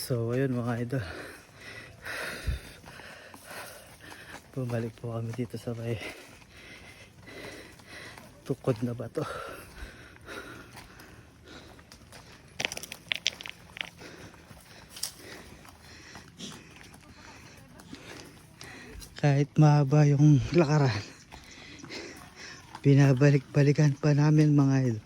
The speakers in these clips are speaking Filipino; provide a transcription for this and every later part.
So ayun mga idol, bumalik po kami dito sa may tukod na bato. Kahit mahaba yung lakaran, binabalik-balikan pa namin mga idol.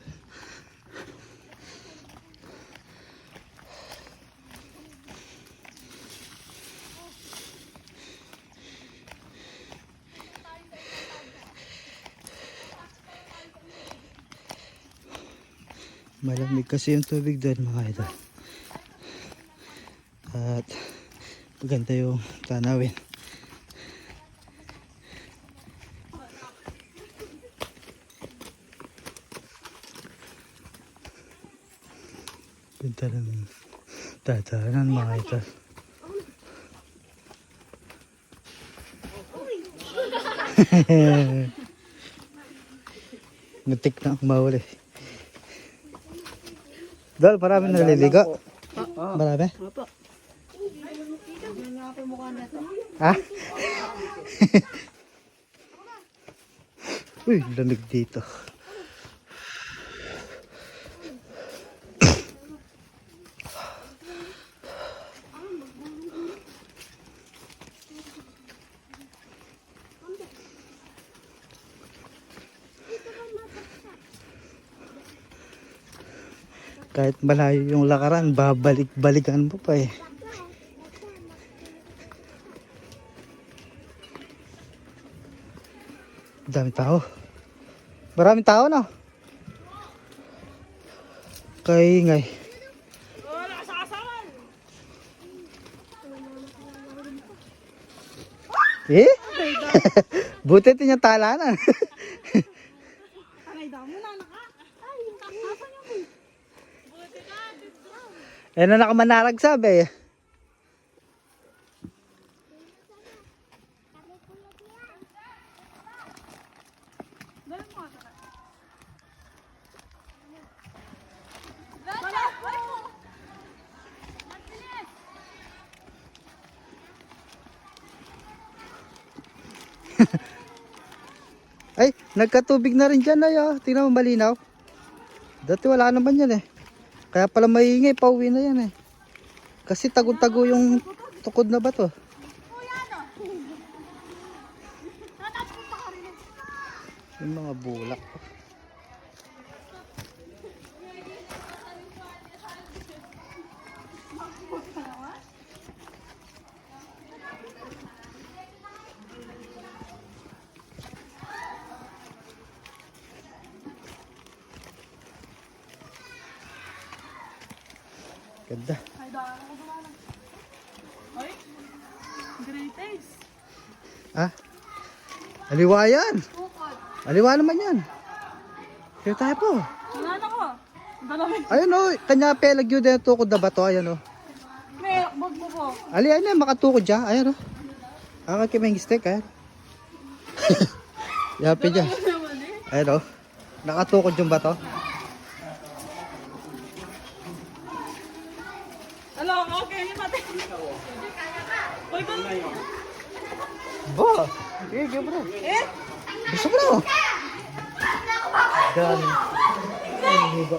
Malamig kasi yung tubig doon mga idol. At maganda yung tanawin. Ganda ng dadaanan mga idol. Muntik na akong mahuli. Dol, marami naliligo. Marami? Opo. Ha? Uy, lamig dito. Kahit malayo yung lakaran, babalik-balikan mo pa eh. Daming tao. Maraming tao na. Kaingay. Eh? Buti ito yung talanan. Eh na nakamanarag sabi eh. Ay, nagkatubig na rin dyan ay oh. Tingnan mo malinaw. Dati wala naman yan eh. Kaya pala maingay, pauwi na yan eh. Kasi tagod-tago yung tukod na bato. Yung mga bulak. Ganda. Ay, great taste. Ah? Aliwa yan. Aliwa naman yan. Kaya tayo po. Wala na ko. Dalawin. Ayun o, kanya pelag yun din tukod na bato. Ayun o. May bag mo po. Ali, ayun na, makatukod dyan. Ayun o. Ang kimeng stick, ayun. Yapi dyan. Ayun o. Nakatukod yung bato. Hello, okay. Yung mati. Uy, ko. Ba? Sige, bro. Eh? Gusto mo na. Dami. Ay, ba?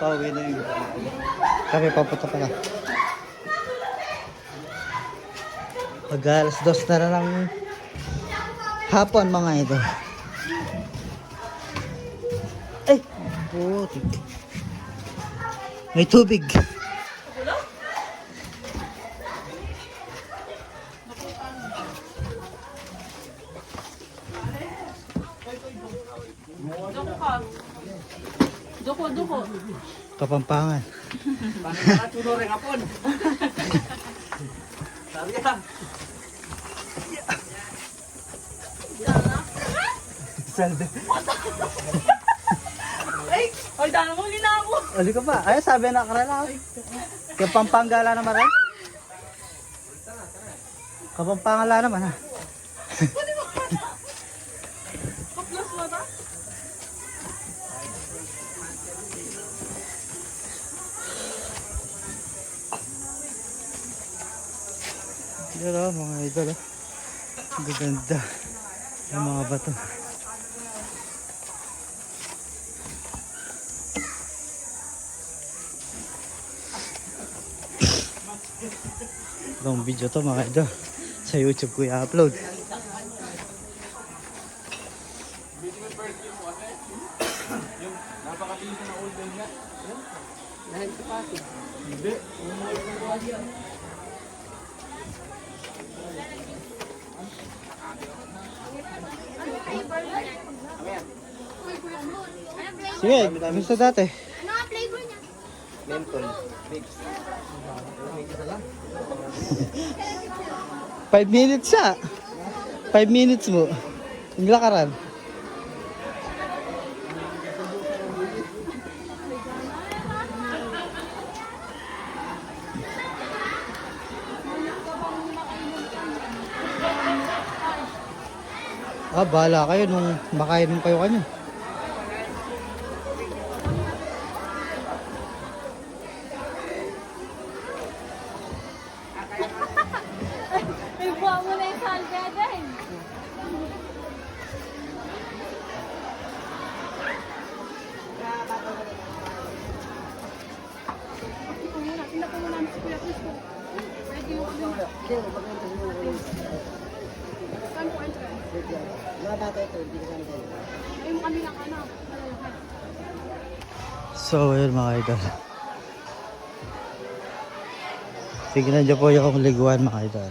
Pauwi na yung kami papunta pa na. Mag alas 2 na ng hapon mga ito. Ay! Putik. May tubig. Doko ka. Doko. Kapampangan. Nakatulo rin hapon. Sabi yan. Salde. Ay, dami mo ginako. Ali ka pa. Ay, sabi na karala. Kaya Pampanga naman rin. Kapampangala naman ha. Kaplas mo na? Yan o mga idol o. Gaganda yung mga bato. Long video to mga idol. Sa YouTube ko i-upload. Sige, gusto dati. Ano ang flavor niya? Menthol. 5 minutes siya. 5 minutes mo. Yung lakaran. Ah, bahala kayo nung makainom kayo kanya. May buwa mo na yung salga din. So, ayun mga idol. Tignan niyo po yung liguan mga idol.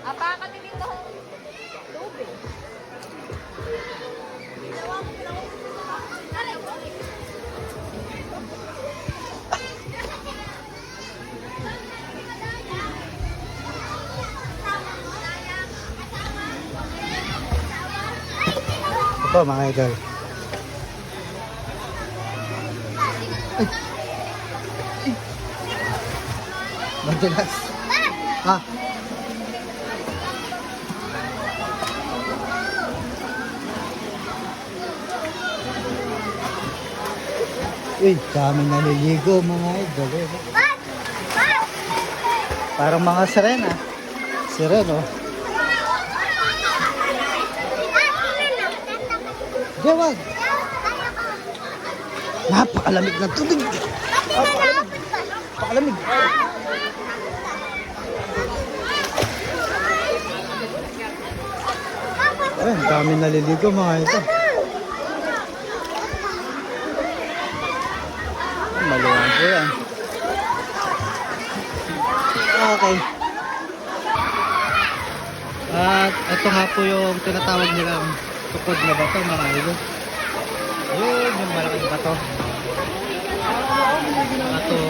Apa ka dito? Tubig. Ito mga idol. Madulas. Ha? Uy, daming naliligo mga idol. Eh. Parang mga sirena. Sireno. Jawag. Napakalamig ng tubig. Napakalamig. Ay, dami naliligo mga ito. Maluwang po yan. Okay. At ito nga po yung tinatawag nilang tukod na bato mga ito. Yun, yung malaking bato. Bato.